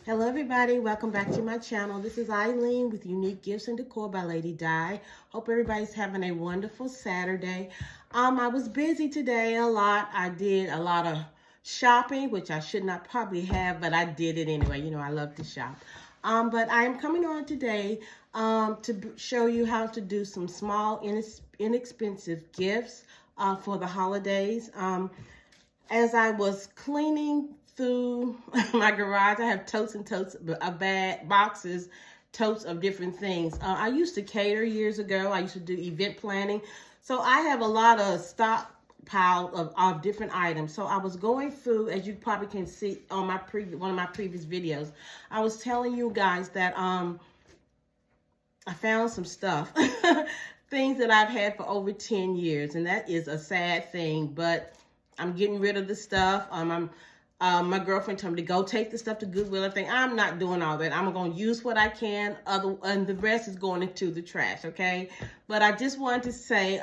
Hello everybody, welcome back to my channel. This is Eileen with Unique Gifts and Decor by Lady Di. Hope everybody's having a wonderful Saturday. I was busy today a lot. I did a lot of shopping, which I should not probably have, but I did it anyway. You know, I love to shop. But I am coming on today to show you how to do some small, inexpensive gifts for the holidays. As I was cleaning through my garage, I have totes and totes of boxes, totes of different things. I used to cater years ago. I used to do event planning. So I have a lot of stockpile of different items. So I was going through, as you probably can see on my one of my previous videos, I was telling you guys that I found some stuff, things that I've had for over 10 years. And that is a sad thing, but I'm getting rid of the stuff. My girlfriend told me to go take the stuff to Goodwill. I'm not doing all that. I'm going to use what I can, and the rest is going into the trash, okay? But I just wanted to say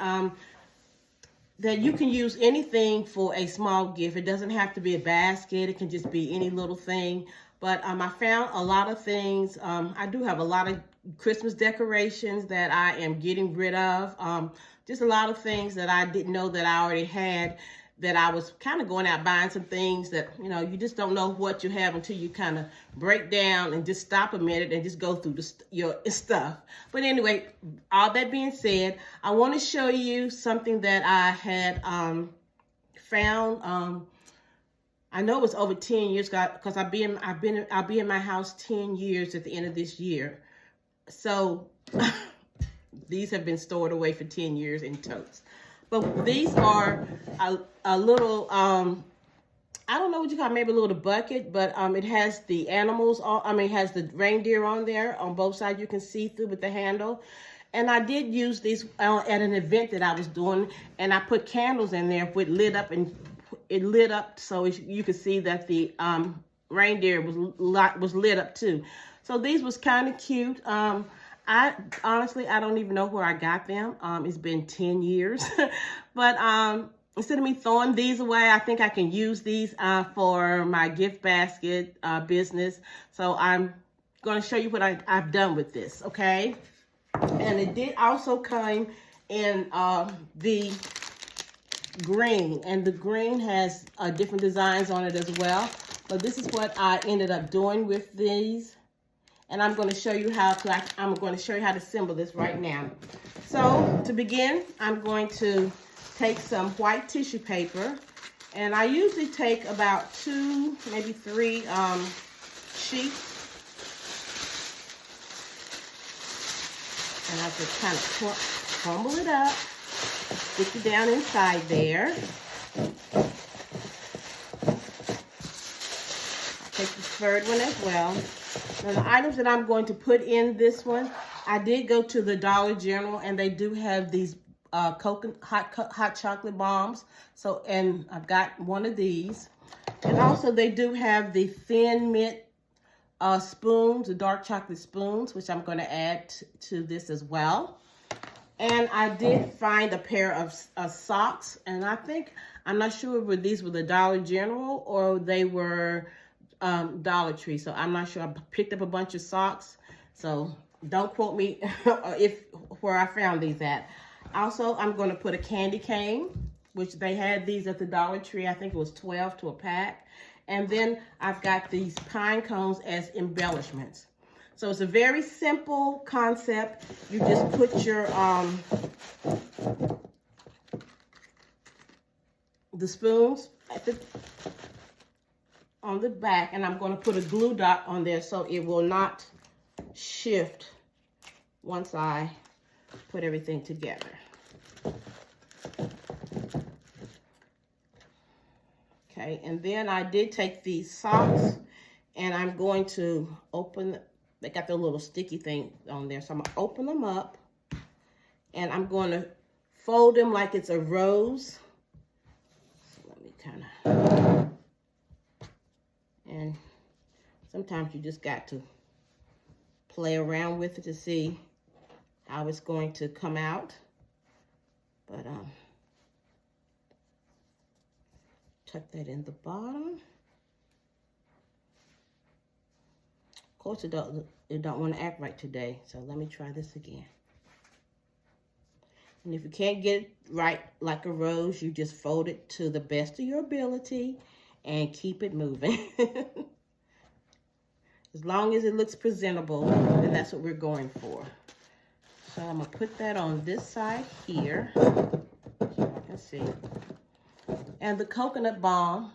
that you can use anything for a small gift. It doesn't have to be a basket. It can just be any little thing. But I found a lot of things. I do have a lot of Christmas decorations that I am getting rid of. Just a lot of things that I didn't know that I already had, that I was kind of going out buying some things that, you know, you just don't know what you have until you kind of break down and just stop a minute and just go through your stuff. But anyway, all that being said, I want to show you something that I had found. I know it was over 10 years because I'll be in my house 10 years at the end of this year. So these have been stored away for 10 years in totes. But these are a little, I don't know what you call it, maybe a little bucket, but it has the animals, it has the reindeer on there. On both sides you can see through with the handle. And I did use these at an event that I was doing, and I put candles in there with lit up, and it lit up so you could see that the reindeer was lit up too. So these was kind of cute. I honestly don't even know where I got them. It's been 10 years. But instead of me throwing these away, I think I can use these for my gift basket business. So I'm going to show you what I've done with this, okay? And it did also come in the green. And the green has different designs on it as well. But this is what I ended up doing with these. And I'm going to show you how to assemble this right now. So to begin, I'm going to take some white tissue paper, and I usually take about 2, maybe 3 sheets, and I just kind of crumble it up, stick it down inside there. I'll take the third one as well. Now the items that I'm going to put in this one, I did go to the Dollar General, and they do have these hot chocolate bombs. So, and I've got one of these. And also they do have the thin mint spoons, the dark chocolate spoons, which I'm going to add to this as well. And I did find a pair of socks, and I'm not sure whether these were the Dollar General or they were Dollar Tree. So I'm not sure. I picked up a bunch of socks, so don't quote me where I found these at. Also, I'm going to put a candy cane, which they had these at the Dollar Tree. I think it was 12 to a pack. And then I've got these pine cones as embellishments. So it's a very simple concept. You just put your the spoons on the back, and I'm going to put a glue dot on there so it will not shift once I put everything together. Okay, and then I did take these socks, and I'm going to open, they got the little sticky thing on there, so I'm going to open them up, and I'm going to fold them like it's a rose. So let me kind of, and sometimes you just got to play around with it to see how it's going to come out. But tuck that in the bottom. course, it don't want to act right today. So let me try this again. And if you can't get it right like a rose, you just fold it to the best of your ability and keep it moving. As long as it looks presentable, then that's what we're going for. So I'm going to put that on this side here, so I can see. And the coconut balm,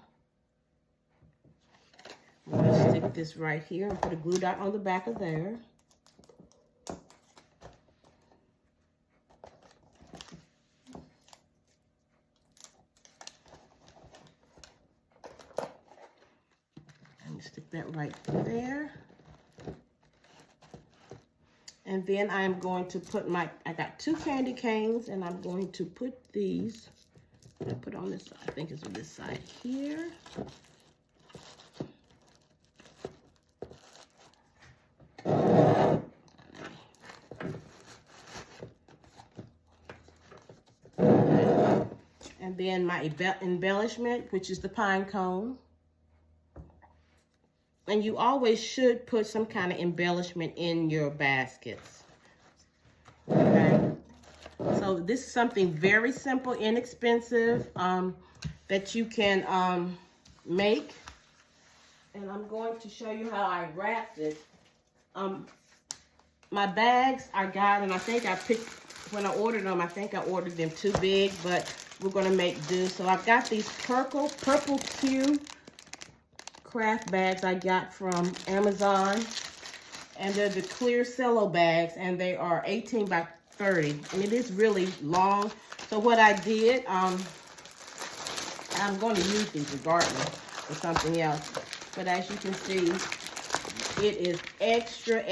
I'm going to stick this right here and put a glue dot on the back of there. And stick that right there. And then I'm going to put I got 2 candy canes, and I'm going to put these, I put on this side, I think it's on this side here. And then my embellishment, which is the pine cone. And you always should put some kind of embellishment in your baskets. Okay. So this is something very simple, inexpensive, that you can make. And I'm going to show you how I wrapped it. My bags I got, and I think I picked, when I ordered them, I think I ordered them too big, but we're going to make do. So I've got these purple Q craft bags I got from Amazon, and they're the clear cello bags, and they are 18 by 30, and it is really long. So what I did, I'm going to use these regardless for something else, but as you can see, it is extra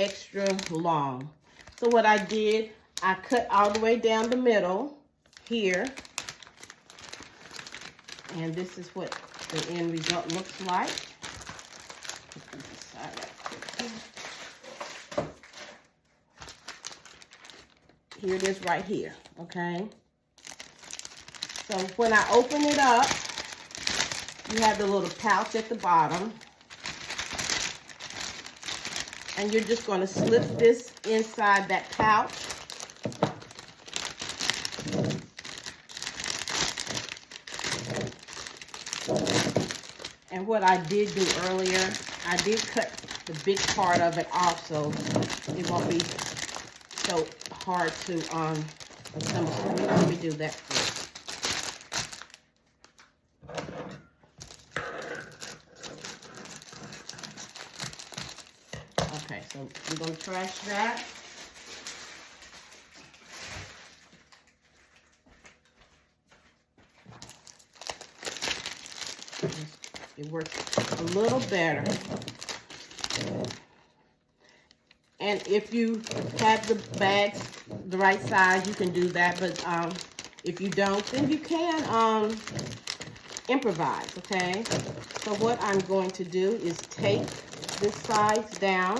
long. So what I did, I cut all the way down the middle here, and this is what the end result looks like. Here it is right here, okay? So when I open it up, you have the little pouch at the bottom. And you're just going to slip this inside that pouch. And what I did do earlier, I did cut the big part of it off so it won't be so hard to assemble. So let me do that first. Okay, so we're going to trash that. It works a little better. And if you have the bags the right size, you can do that. But if you don't, then you can improvise, okay? So what I'm going to do is take this sides down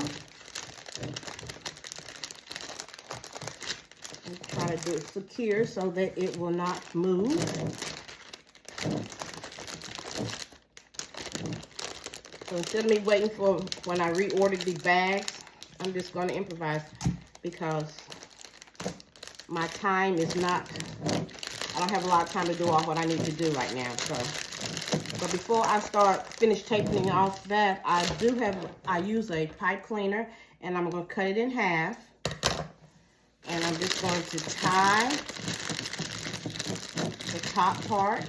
and try to do it secure so that it will not move. So instead of me waiting for when I reordered the bags, I'm just going to improvise because my time is not, I don't have a lot of time to do all what I need to do right now. So, but before I finish taping off that, I use a pipe cleaner, and I'm going to cut it in half. And I'm just going to tie the top part.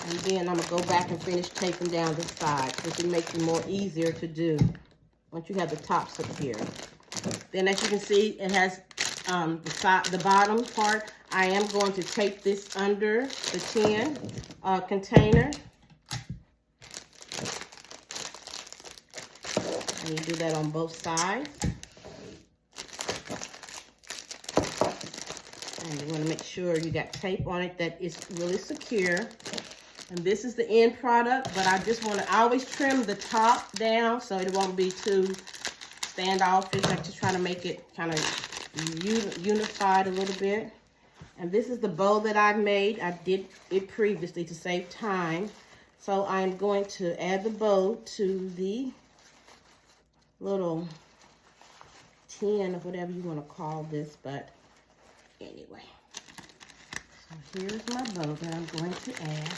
And then I'm going to go back and finish taping down the sides, which it makes it more easier to do once you have the top secure. Then as you can see, it has the bottom part. I am going to tape this under the tin container. And you do that on both sides. And you want to make sure you got tape on it that is really secure. And this is the end product, but I just want to, I always trim the top down so it won't be too standoffish. I just try to make it kind of unified a little bit. And this is the bow that I made. I did it previously to save time. So I'm going to add the bow to the little tin or whatever you want to call this, but anyway. So here's my bow that I'm going to add.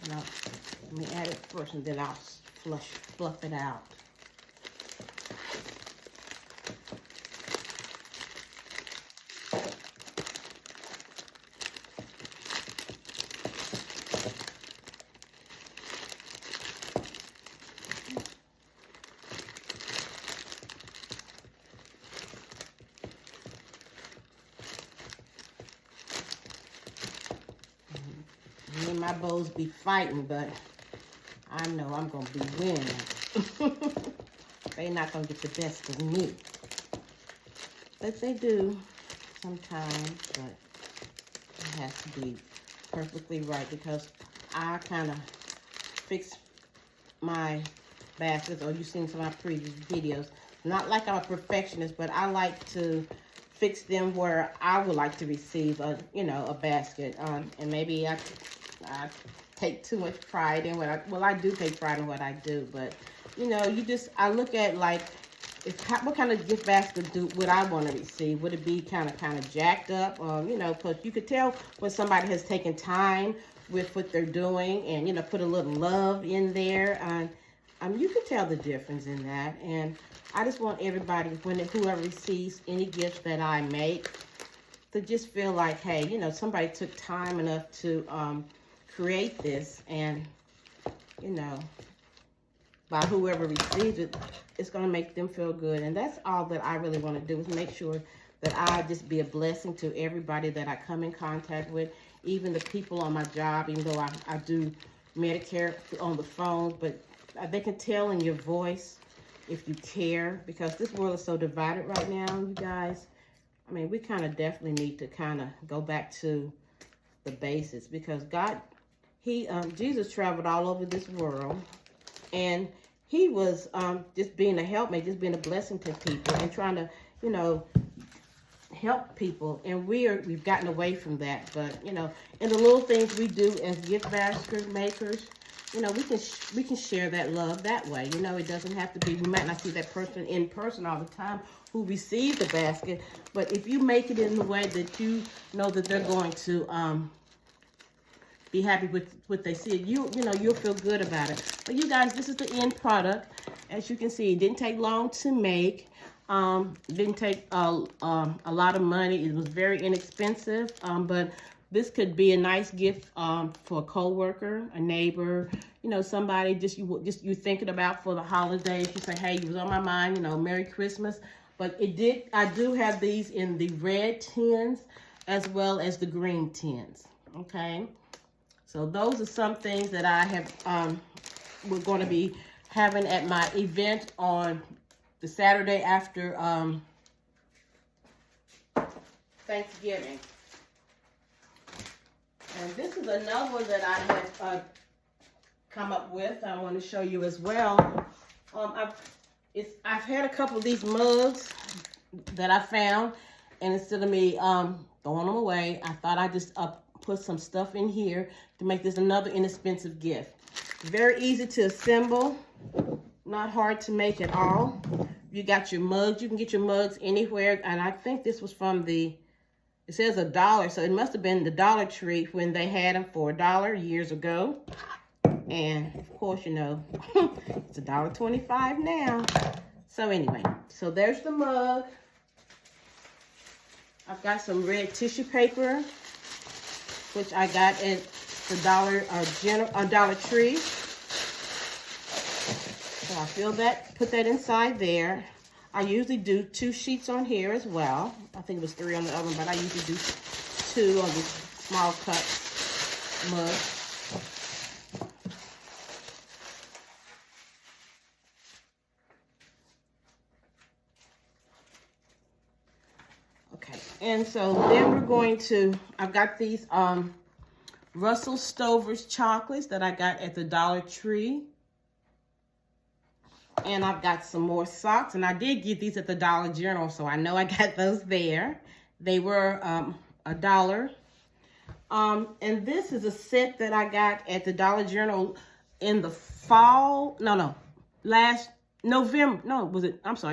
Now, let me add it first and then I'll fluff it out. Me and my bows be fighting, but I know I'm going to be winning. They're not going to get the best of me. But they do sometimes, but it has to be perfectly right because I kind of fix my baskets, or you've seen some of my previous videos. Not like I'm a perfectionist, but I like to fix them where I would like to receive a, you know, a basket. And maybe I take too much pride in what I do take pride in what I do, but you know, I look at like, what kind of gift basket would I want to receive? Would it be kind of jacked up? You know, because you could tell when somebody has taken time with what they're doing and, you know, put a little love in there. You can tell the difference in that. And I just want everybody, whoever receives any gifts that I make, to just feel like, hey, you know, somebody took time enough to create this, and, you know, by whoever receives it, it's going to make them feel good. And that's all that I really want to do, is make sure that I just be a blessing to everybody that I come in contact with, even the people on my job, even though I do Medicare on the phone, but they can tell in your voice if you care, because this world is so divided right now, you guys. I mean, we kind of definitely need to kind of go back to the basics, because God, Jesus traveled all over this world, and he was just being a helpmate, just being a blessing to people and trying to, you know, help people. And we've gotten away from that. But, you know, in the little things we do as gift basket makers, you know, we can share that love that way. You know, it doesn't have to be, we might not see that person in person all the time who receives the basket, but if you make it in the way that you know that they're going to be happy with what they see, you know, you'll feel good about it. But you guys, this is the end product. As you can see, it didn't take long to make. Didn't take a lot of money. It was very inexpensive, but this could be a nice gift for a coworker, a neighbor, you know, somebody just you're thinking about for the holidays. You say, hey, you was on my mind, you know, Merry Christmas. But I do have these in the red tins as well as the green tins. Okay, so those are some things that I have. We're going to be having at my event on the Saturday after Thanksgiving. And this is another one that I have come up with. I want to show you as well. I've had a couple of these mugs that I found, and instead of me throwing them away, I thought I'd just put some stuff in here to make this another inexpensive gift. Very easy to assemble, not hard to make at all. You got your mugs. You can get your mugs anywhere, and I think this was from it says $1, so it must have been the Dollar Tree when they had them for $1 years ago. And of course, you know, it's $1.25 now. So anyway, so there's the mug. I've got some red tissue paper, which I got at the Dollar Tree. So I put that inside there. I usually do 2 sheets on here as well. I think it was 3 on the other one, but I usually do 2 on this small cup mug. Okay, and so then I've got these Russell Stover's chocolates that I got at the Dollar Tree. And I've got some more socks. And I did get these at the Dollar General, so I know I got those there. They were $1. And this is a set that I got at the Dollar General in the fall. Last November.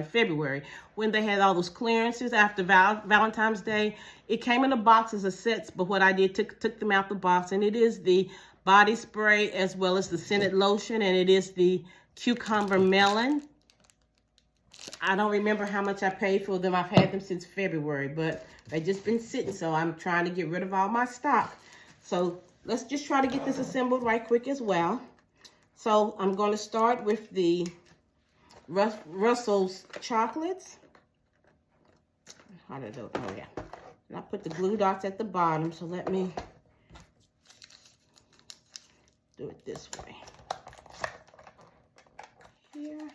February, when they had all those clearances after Valentine's Day. It came in a box as a set, but what I did, took them out the box. And it is the body spray as well as the scented lotion. And it is the cucumber melon. I don't remember how much I paid for them. I've had them since February, but they've just been sitting, so I'm trying to get rid of all my stock. So let's just try to get this assembled right quick as well. So I'm going to start with the Russell's chocolates. How did I do? Oh yeah. And I put the glue dots at the bottom, so let me do it this way. Here.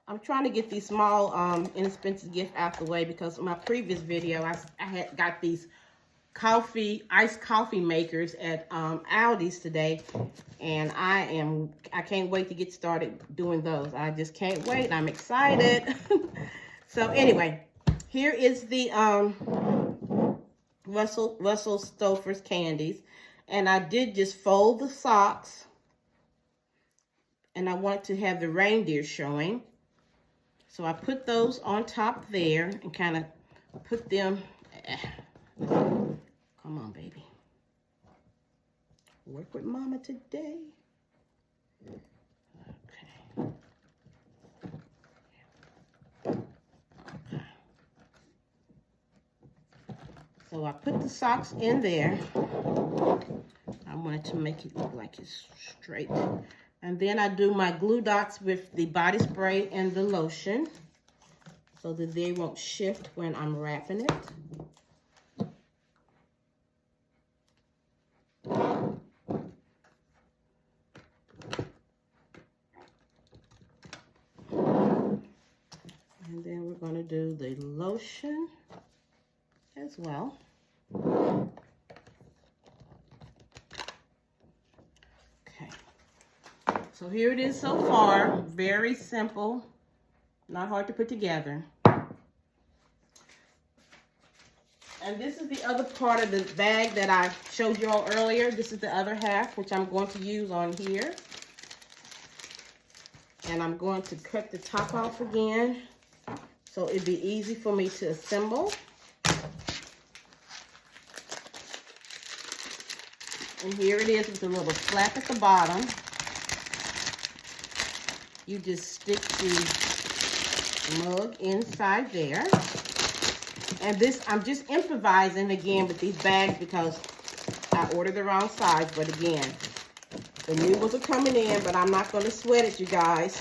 I'm trying to get these small inexpensive gifts out the way, because in my previous video I had got these iced coffee makers at Aldi's today, and I can't wait to get started doing those. I just can't wait. I'm excited. So anyway, here is the Russell Stover's candies, and I did just fold the socks. And I want to have the reindeer showing. So I put those on top there and kind of put them. Come on, baby. Work with mama today. Okay. Okay. So I put the socks in there. I wanted to make it look like it's straight. And then I do my glue dots with the body spray and the lotion so that they won't shift when I'm wrapping it. And then we're going to do the lotion as well. So here it is so far. Very simple, not hard to put together. And this is the other part of the bag that I showed you all earlier. This is the other half, which I'm going to use on here. And I'm going to cut the top off again, so it'd be easy for me to assemble. And here it is with a little flap at the bottom. You just stick the mug inside there. And this, I'm just improvising again with these bags because I ordered the wrong size. But again, the new ones are coming in, but I'm not going to sweat it, you guys.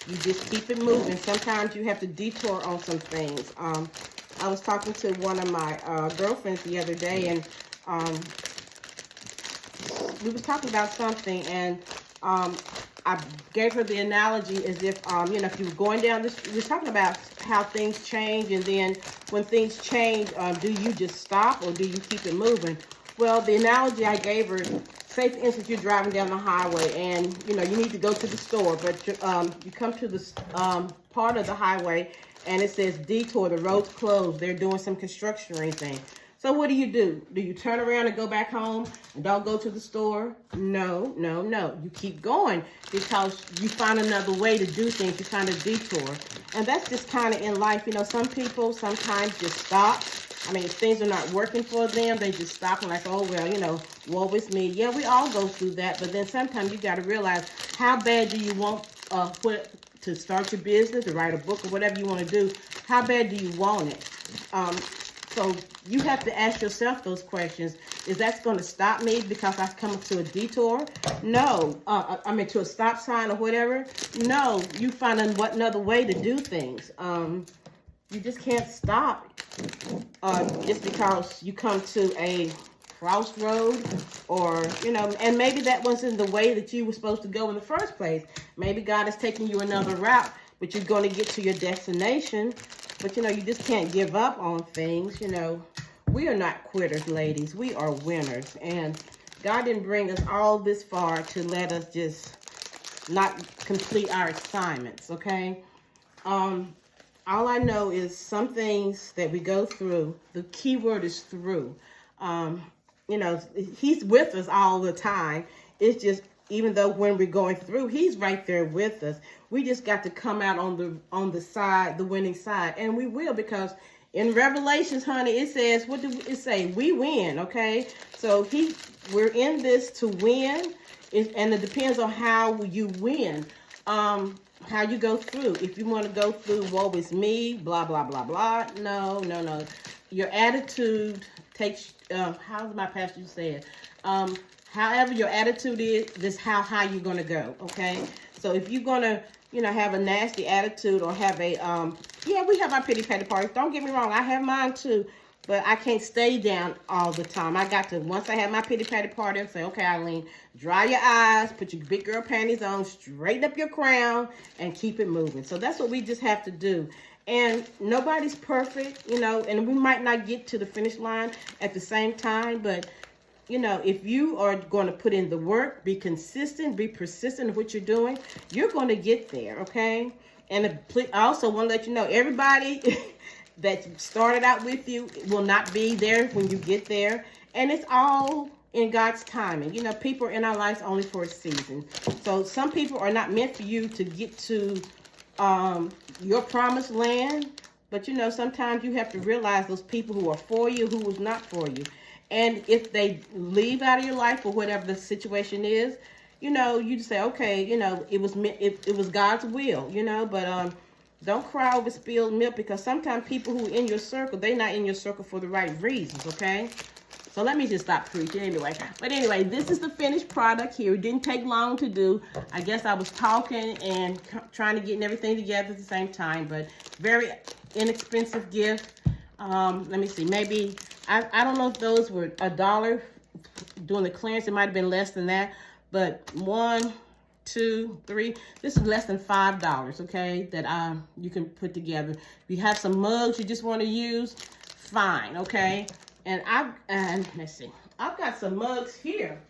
You just keep it moving. Sometimes you have to detour on some things. I was talking to one of my girlfriends the other day, and we was talking about something, and I gave her the analogy as if, if you were going down this, we were talking about how things change, and then when things change, do you just stop or do you keep it moving? Well, the analogy I gave her, say for instance, you're driving down the highway and, you need to go to the store, but you come to this part of the highway and it says detour, the road's closed, they're doing some construction or anything. So what do? Do you turn around and go back home and don't go to the store? No. You keep going because you find another way to do things. You find a detour. And that's just kind of in life. Some people sometimes just stop. I mean, if things are not working for them, they just stop and like, oh, well, woe is me. Yeah, we all go through that. But then sometimes you got to realize, how bad do you want to start your business, to write a book or whatever you want to do? How bad do you want it? So you have to ask yourself those questions. Is that going to stop me because I've come to a detour? No. To a stop sign or whatever? No. You find another way to do things. You just can't stop just because you come to a crossroad or, and maybe that wasn't the way that you were supposed to go in the first place. Maybe God is taking you another route, but you're going to get to your destination. But, you just can't give up on things, we are not quitters, ladies. We are winners. And God didn't bring us all this far to let us just not complete our assignments, okay? All I know is some things that we go through, the key word is through. You know, he's with us all the time. It's just, even though when we're going through, he's right there with us. We just got to come out on the side, the winning side. And we will, because in Revelations, honey, it says, what do it say? We win, okay? So we're in this to win, and it depends on how you win. How you go through. If you want to go through, woe is me, blah, blah, blah, blah. No, no, no. Your attitude takes, how's my pastor said? However your attitude is, this how high you're going to go, okay? So if you're going to, you know, have a nasty attitude or have a, yeah, we have our pity patty parties. Don't get me wrong. I have mine too. But I can't stay down all the time. I got to, once I have my pity patty party, I'll say, okay, Eileen, dry your eyes, put your big girl panties on, straighten up your crown, and keep it moving. So that's what we just have to do. And nobody's perfect, you know, and we might not get to the finish line at the same time. But, you know, if you are going to put in the work, be consistent, be persistent in what you're doing, you're going to get there, okay? And I also want to let you know, everybody that started out with you will not be there when you get there. And it's all in God's timing. You know, people are in our lives only for a season. So some people are not meant for you to get to your promised land. But, you know, sometimes you have to realize those people who are for you, who was not for you. And if they leave out of your life or whatever the situation is, you know, you just say, okay, you know, it was God's will, you know, but don't cry over spilled milk, because sometimes people who are in your circle, they're not in your circle for the right reasons, okay? So let me just stop preaching anyway. But anyway, this is the finished product here. It didn't take long to do. I guess I was talking and trying to get everything together at the same time, but very inexpensive gift. Let me see, maybe, I don't know if those were $1 doing the clearance. It might have been less than that, but 1, 2, 3. This is less than $5, okay, that you can put together. If you have some mugs you just want to use, fine, okay? And let's see, I've got some mugs here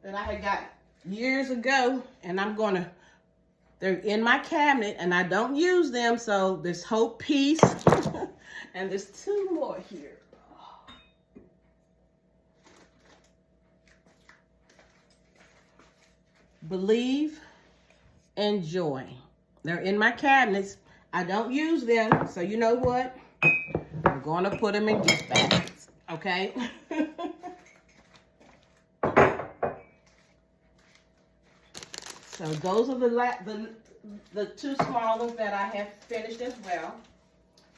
that I had got years ago, and they're in my cabinet, and I don't use them, so there's hope, peace, and there's 2 more here. Believe and joy. They're in my cabinets. I don't use them, so you know what? I'm going to put them in gift baskets, okay? So those are the 2 small ones that I have finished as well.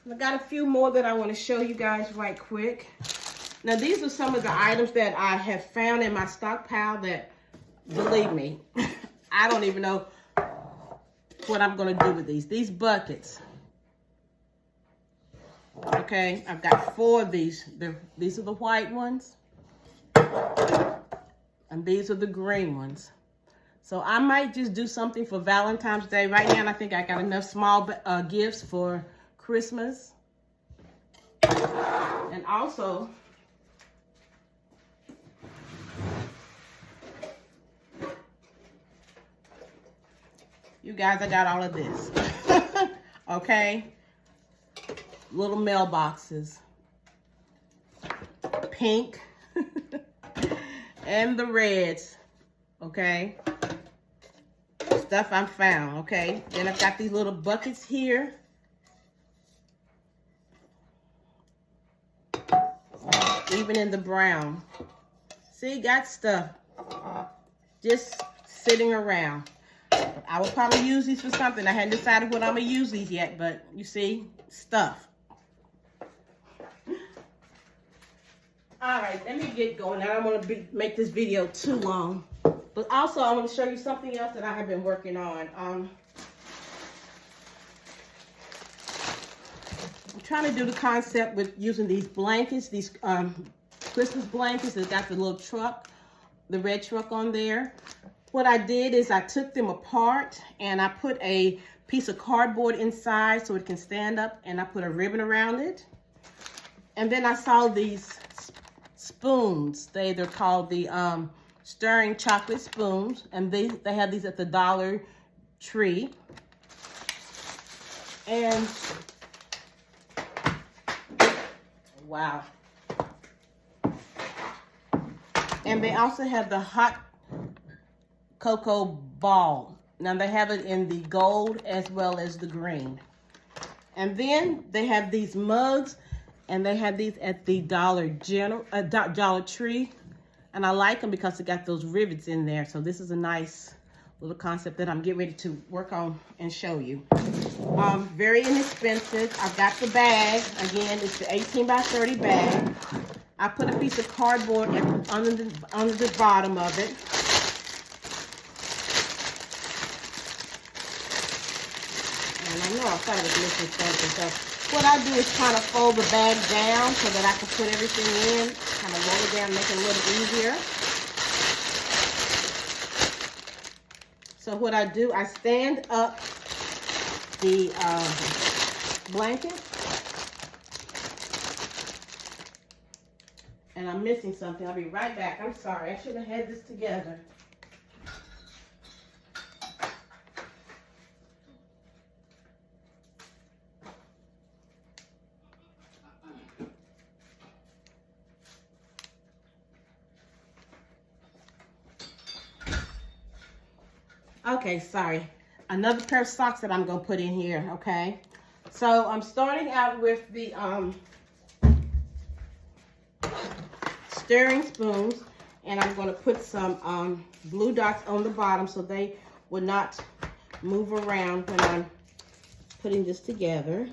And I got a few more that I want to show you guys right quick. Now, these are some of the items that I have found in my stockpile that, believe me, I don't even know what I'm going to do with these. These buckets. Okay, I've got 4 of these. These are the white ones. And these are the green ones. So I might just do something for Valentine's Day. Right now, I think I got enough small gifts for Christmas. And also, you guys, I got all of this. Okay? Little mailboxes. Pink. And the reds. Okay? Stuff I found, okay? Then I've got these little buckets here. Even in the brown. See, got stuff just sitting around. I will probably use these for something. I hadn't decided what I'm going to use these yet, but you see, stuff. All right, let me get going. I don't want to make this video too long. But also, I want to show you something else that I have been working on. I'm trying to do the concept with using these blankets, these Christmas blankets that got the little truck, the red truck on there. What I did is I took them apart and I put a piece of cardboard inside so it can stand up, and I put a ribbon around it. And then I saw these spoons. They're called the stirring chocolate spoons, and they have these at the Dollar Tree. And wow. And they also have the hot cocoa ball. Now they have it in the gold as well as the green. And then they have these mugs, and they have these at the Dollar Tree. And I like them because they got those rivets in there. So this is a nice little concept that I'm getting ready to work on and show you. Very inexpensive. I've got the bag. Again, it's the 18 by 30 bag. I put a piece of cardboard under the bottom of it. And I know I thought I was missing something. So what I do is kind of fold the bag down so that I can put everything in. Kind of roll it down, make it a little easier. So what I do, I stand up the blanket. And I'm missing something. I'll be right back. I'm sorry. I should have had this together. Okay, sorry. Another pair of socks that I'm going to put in here, okay? So I'm starting out with the stirring spoons, and I'm going to put some blue dots on the bottom so they will not move around when I'm putting this together.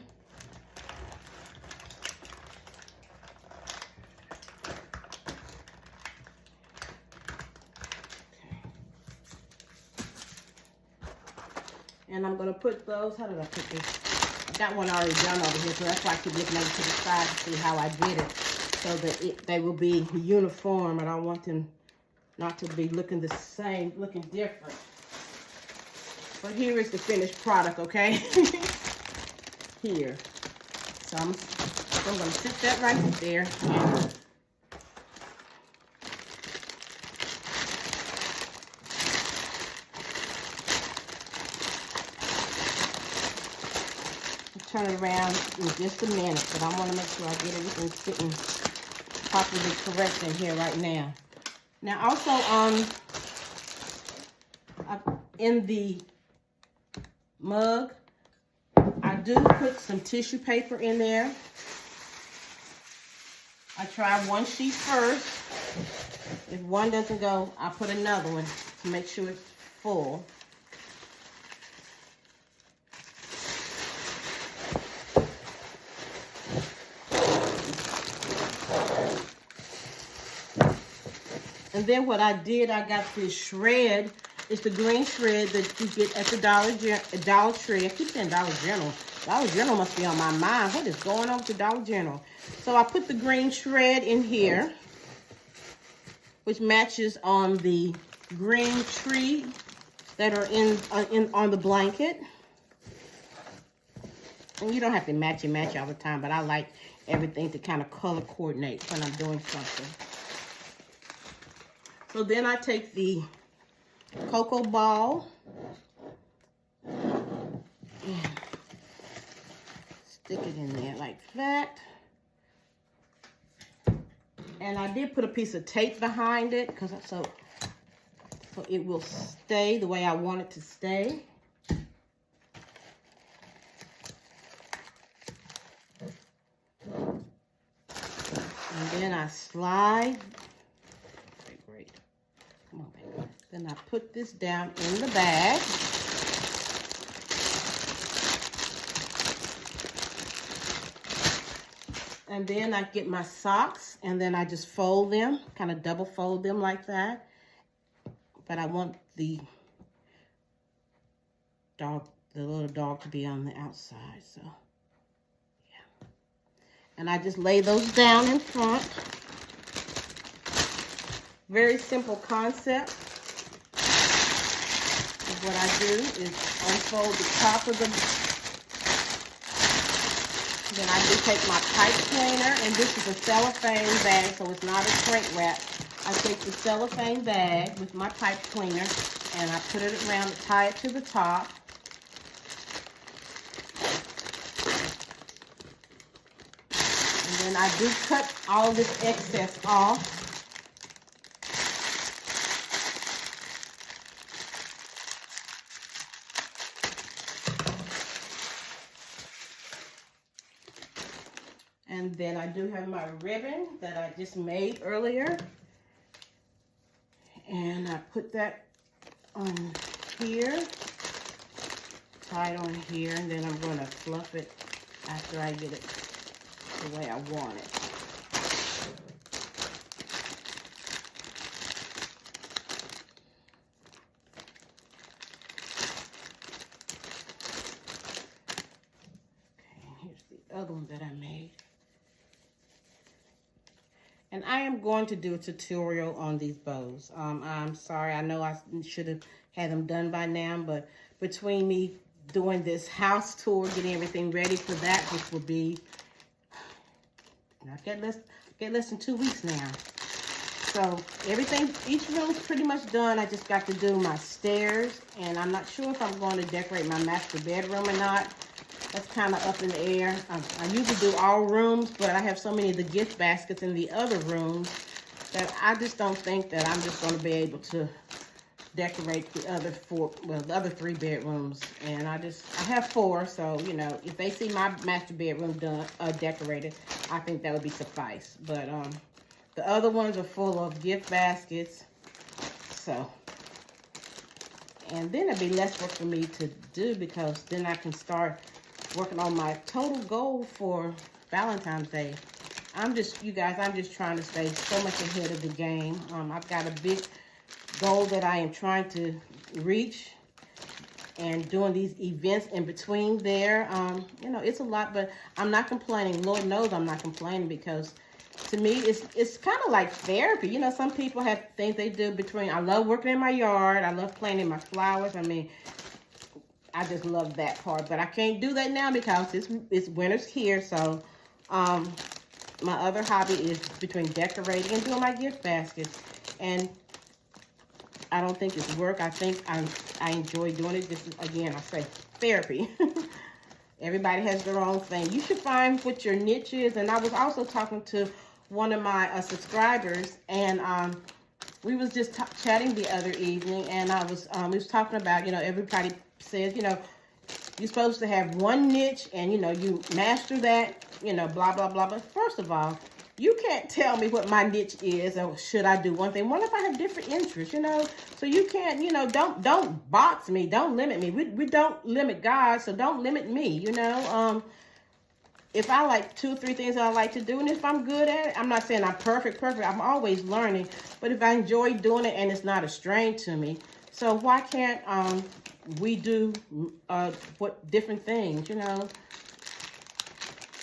And I'm going to put those, how did I put this? I got one already done over here, so that's why I keep looking over to the side to see how I did it, so that they will be uniform. I don't want them not to be looking the same, looking different. But here is the finished product, okay? Here. So I'm going to sit that right there. Turn it around in just a minute, but I want to make sure I get everything sitting properly correct in here right now. Now also in the mug, I do put some tissue paper in there. I try one sheet first. If one doesn't go, I put another one to make sure it's full. And then what I did, I got this shred. It's the green shred that you get at the Dollar Tree. I keep saying Dollar General. Dollar General must be on my mind. What is going on with the Dollar General? So I put the green shred in here, which matches on the green tree that are on the blanket. And you don't have to match all the time, but I like everything to kind of color coordinate when I'm doing something. So then I take the cocoa ball and stick it in there like that. And I did put a piece of tape behind it because so it will stay the way I want it to stay. And then I slide. Okay, great. Come on, baby. Then I put this down in the bag. And then I get my socks and then I just fold them, kind of double fold them like that. But I want the little dog to be on the outside, so yeah. And I just lay those down in front. Very simple concept. what I do is unfold the top of the, then I do take my pipe cleaner, and this is a cellophane bag, so it's not a shrink wrap. I take the cellophane bag with my pipe cleaner, and I put it around, tie it to the top. And then I do cut all this excess off. And then I do have my ribbon that I just made earlier. And I put that on here, tie it on here, and then I'm going to fluff it after I get it the way I want it. Okay, here's the other one that I made. And I am going to do a tutorial on these bows. I'm sorry, I know I should have had them done by now, but between me doing this house tour, getting everything ready for that, which will be, I get less than 2 weeks now. So everything, each room's pretty much done. I just got to do my stairs, and I'm not sure if I'm going to decorate my master bedroom or not. That's kind of up in the air. I usually do all rooms, but I have so many of the gift baskets in the other rooms that I just don't think that I'm just going to be able to decorate the other the other 3 bedrooms. And I have 4, so, you know, if they see my master bedroom done, decorated, I think that would be suffice. But the other ones are full of gift baskets, so. And then it'd be less work for me to do, because then I can start working on my total goal for Valentine's Day. You guys, I'm just trying to stay so much ahead of the game. I've got a big goal that I am trying to reach, and doing these events in between there. You know, it's a lot, but I'm not complaining. Lord knows I'm not complaining, because to me, it's kind of like therapy. You know, some people have things they do between. I love working in my yard. I love planting my flowers. I mean, I just love that part, but I can't do that now because it's winter's here. So my other hobby is between decorating and doing my gift baskets, and I don't think it's work. I think I enjoy doing it. This is, again, I say therapy. Everybody has their own thing. You should find what your niche is. And I was also talking to one of my subscribers, and we was just chatting the other evening, and we was talking about, you know, everybody says, you know, you're supposed to have one niche, and, you know, you master that, you know, blah, blah, blah. But first of all, you can't tell me what my niche is, or should I do one thing. What if I have different interests, you know? So you can't, you know, don't box me. Don't limit me. We don't limit God, so don't limit me, you know? If I like 2 or 3 things that I like to do, and if I'm good at it, I'm not saying I'm perfect. I'm always learning. But if I enjoy doing it and it's not a strain to me, so why can't we do what different things, you know?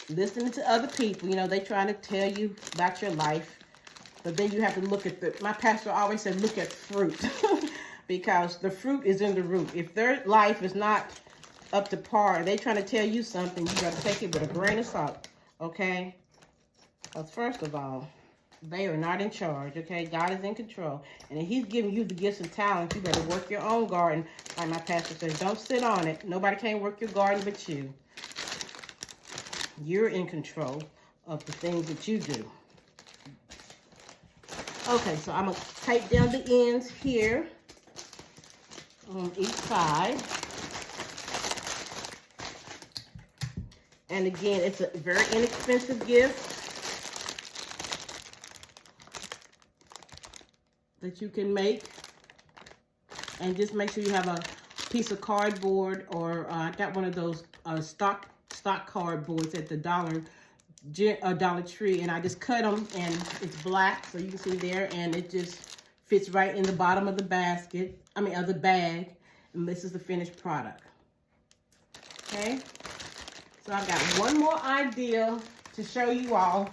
Listening to other people, you know, they trying to tell you about your life, but then you have to look at my pastor always said, look at fruit, because the fruit is in the root. If their life is not up to par, they trying to tell you something, you got to take it with a grain of salt, okay? Because first of all, they are not in charge, okay? God is in control. And if he's giving you the gifts and talents, you better work your own garden. Like my pastor says, don't sit on it. Nobody can work your garden but you. You're in control of the things that you do. Okay, so I'm going to tape down the ends here on each side. And again, it's a very inexpensive gift that you can make. And just make sure you have a piece of cardboard, or I got one of those stock cardboards at the Dollar Tree, and I just cut them, and it's black, so you can see there, and it just fits right in the bottom of the basket, of the bag, and this is the finished product. Okay, so I've got one more idea to show you all.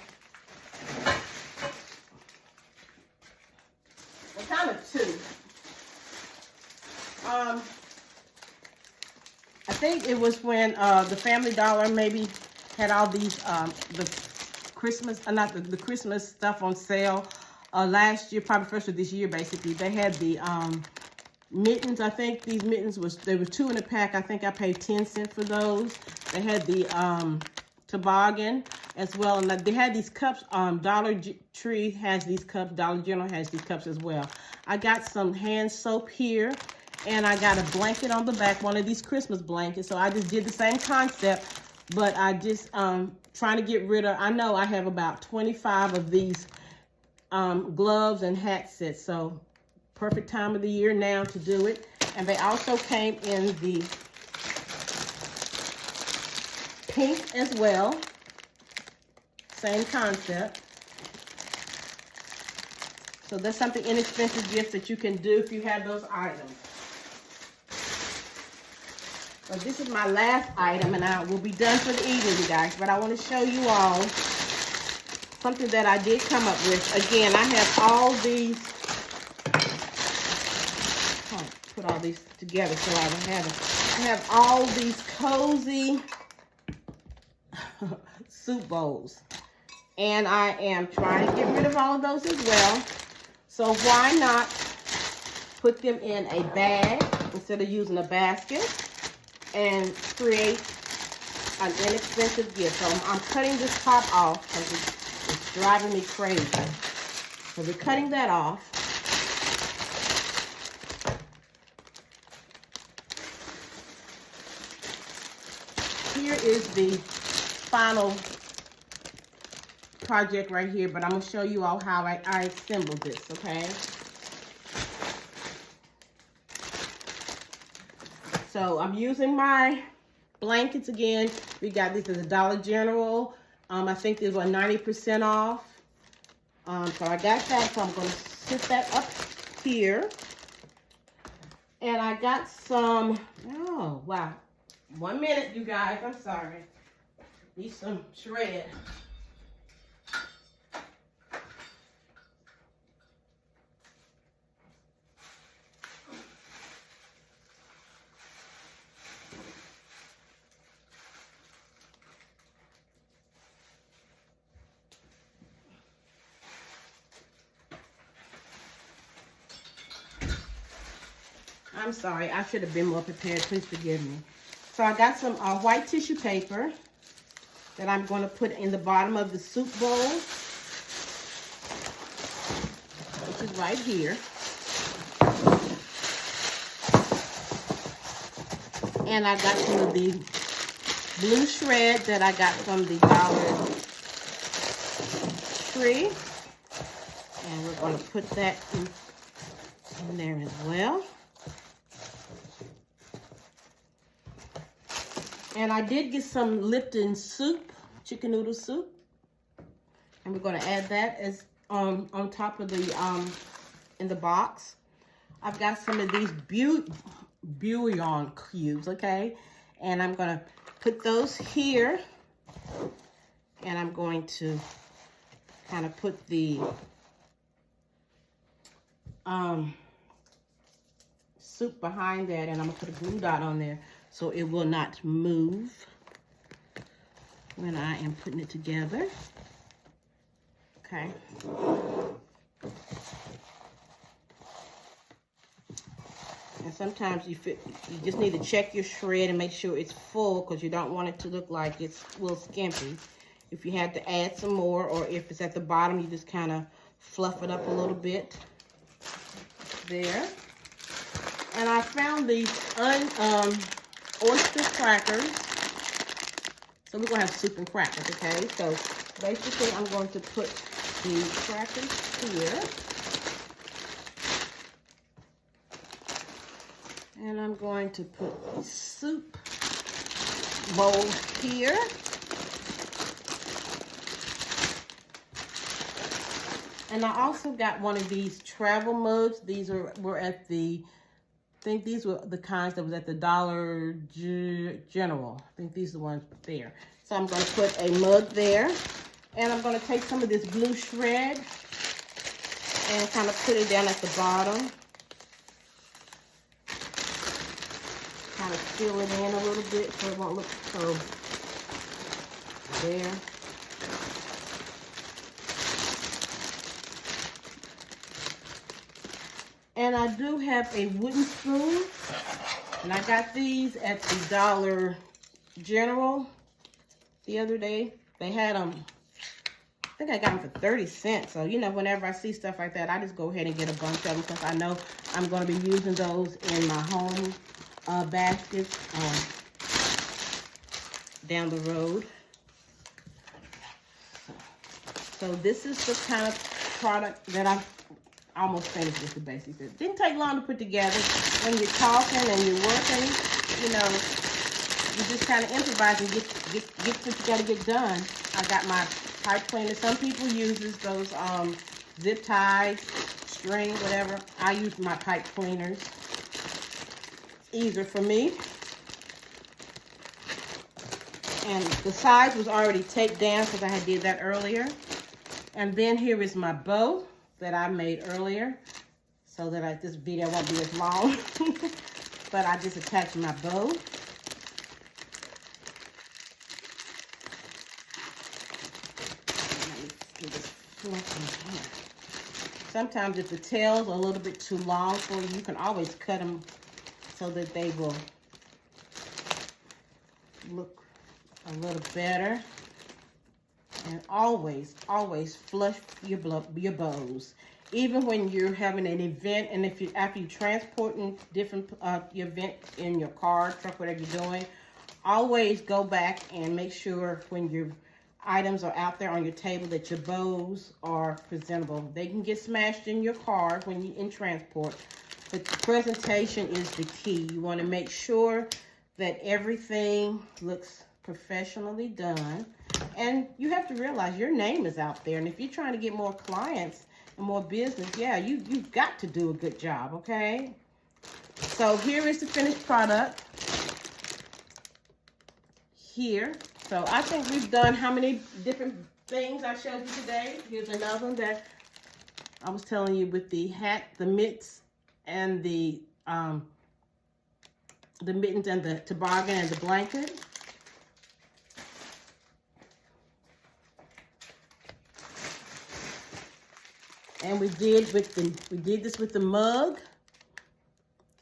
Well, kind of 2. think it was when the Family Dollar maybe had all these the Christmas, not the Christmas stuff on sale last year, probably first of this year. Basically, they had the mittens. I think these mittens they were 2 in a pack. I think I paid 10 cents for those. They had the toboggan as well, and they had these cups. Dollar Tree has these cups. Dollar General has these cups as well. I got some hand soap here, and I got a blanket on the back, one of these Christmas blankets. So I just did the same concept, but I just trying to get rid of. I know I have about 25 of these gloves and hat sets, so perfect time of the year now to do it. And they also came in the pink as well. Same concept. So that's something inexpensive gift that you can do if you have those items. So this is my last item, and I will be done for the evening, you guys. But I want to show you all something that I did come up with. Again, I have all these. Put all these together so I would have it. I have all these cozy soup bowls, and I am trying to get rid of all of those as well. So why not put them in a bag instead of using a basket and create an inexpensive gift? So I'm cutting this top off because it's driving me crazy. So we're cutting that off. Here is the final project right here, but I'm going to show you all how I assembled this, okay? So I'm using my blankets again. We got these at the Dollar General. I think these were 90% off. So I got that, so I'm going to sit that up here. And I got some, oh, wow. 1 minute, you guys, I'm sorry. Need some shred. I'm sorry, I should have been more prepared. Please forgive me. So I got some white tissue paper that I'm going to put in the bottom of the soup bowl, which is right here. And I got some of the blue shred that I got from the Dollar Tree. And we're going to put that in there as well. And I did get some Lipton soup, chicken noodle soup. And we're going to add that as on top of the, in the box. I've got some of these bouillon cubes, okay? And I'm going to put those here. And I'm going to kind of put the soup behind that. And I'm going to put a glue dot on there, so it will not move when I am putting it together. Okay. And sometimes you just need to check your shred and make sure it's full, because you don't want it to look like it's a little skimpy. If you have to add some more, or if it's at the bottom, you just kind of fluff it up a little bit. There. And I found these oyster crackers. So we're going to have soup and crackers, okay? So basically I'm going to put the crackers here. And I'm going to put the soup bowl here. And I also got one of these travel mugs. These were at the, I think these were the kinds that was at the Dollar General. I think these are the ones there. So I'm going to put a mug there. And I'm going to take some of this blue shred and kind of put it down at the bottom. Kind kind of fill it in a little bit so it won't look so there. And I do have a wooden spoon, and I got these at the Dollar General the other day. They had them, I think I got them for 30 cents. So, you know, whenever I see stuff like that, I just go ahead and get a bunch of them because I know I'm going to be using those in my home baskets down the road. So this is the kind of product that I almost finished with the basics. It didn't take long to put together. When you're talking and you're working, you know, you just kind of improvise and get what you got to get done. I got my pipe cleaner. Some people uses those zip ties, string, whatever. I use my pipe cleaners. Easier for me. And the size was already taped down because I did that earlier. And then here is my bow that I made earlier, so that this video won't be as long. But I just attached my bow. Sometimes if the tails are a little bit too long for you, you can always cut them so that they will look a little better. And always, always flush your bows. Even when you're having an event, and after you transporting different your event in your car, truck, whatever you're doing, always go back and make sure when your items are out there on your table that your bows are presentable. They can get smashed in your car when you're in transport, but the presentation is the key. You want to make sure that everything looks professionally done. And you have to realize your name is out there. And if you're trying to get more clients and more business, yeah, you've got to do a good job, okay? So here is the finished product. Here. So I think we've done how many different things I showed you today. Here's another one that I was telling you with the hat, the mitts, and the mittens and the toboggan and the blanket. And we did this with the mug,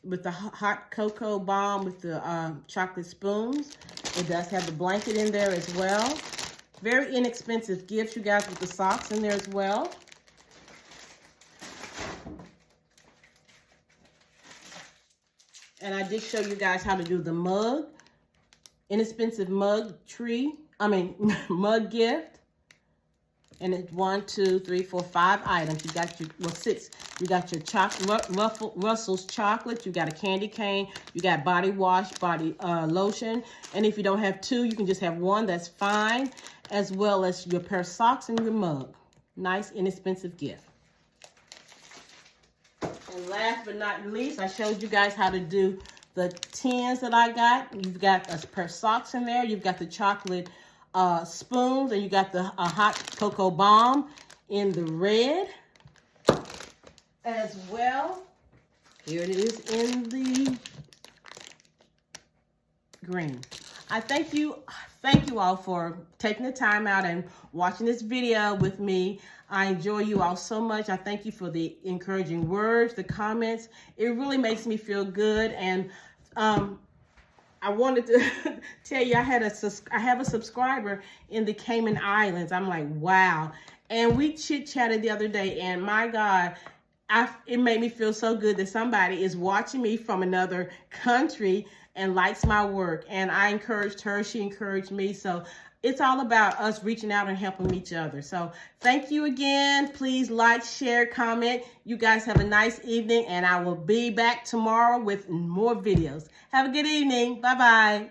with the hot cocoa bomb, with the chocolate spoons. It does have the blanket in there as well. Very inexpensive gifts, you guys, with the socks in there as well. And I did show you guys how to do the mug, inexpensive mug gift. And it's 1, 2, 3, 4, 5 items. You got your, well, 6. You got your Russell's chocolate. You got a candy cane. You got body wash, body lotion. And if you don't have 2, you can just have 1. That's fine. As well as your pair of socks and your mug. Nice, inexpensive gift. And last but not least, I showed you guys how to do the tins that I got. You've got a pair of socks in there. You've got the chocolate spoons, and you got the hot cocoa bomb in the red as well. Here it is in the green. I thank you all for taking the time out and watching this video with me. I enjoy you all so much. I thank you for the encouraging words, the comments. It really makes me feel good. And I wanted to tell you, I have a subscriber in the Cayman Islands. I'm like, wow. And we chit-chatted the other day, and my God, it made me feel so good that somebody is watching me from another country and likes my work. And I encouraged her, she encouraged me. So it's all about us reaching out and helping each other. So thank you again. Please like, share, comment. You guys have a nice evening, and I will be back tomorrow with more videos. Have a good evening. Bye-bye.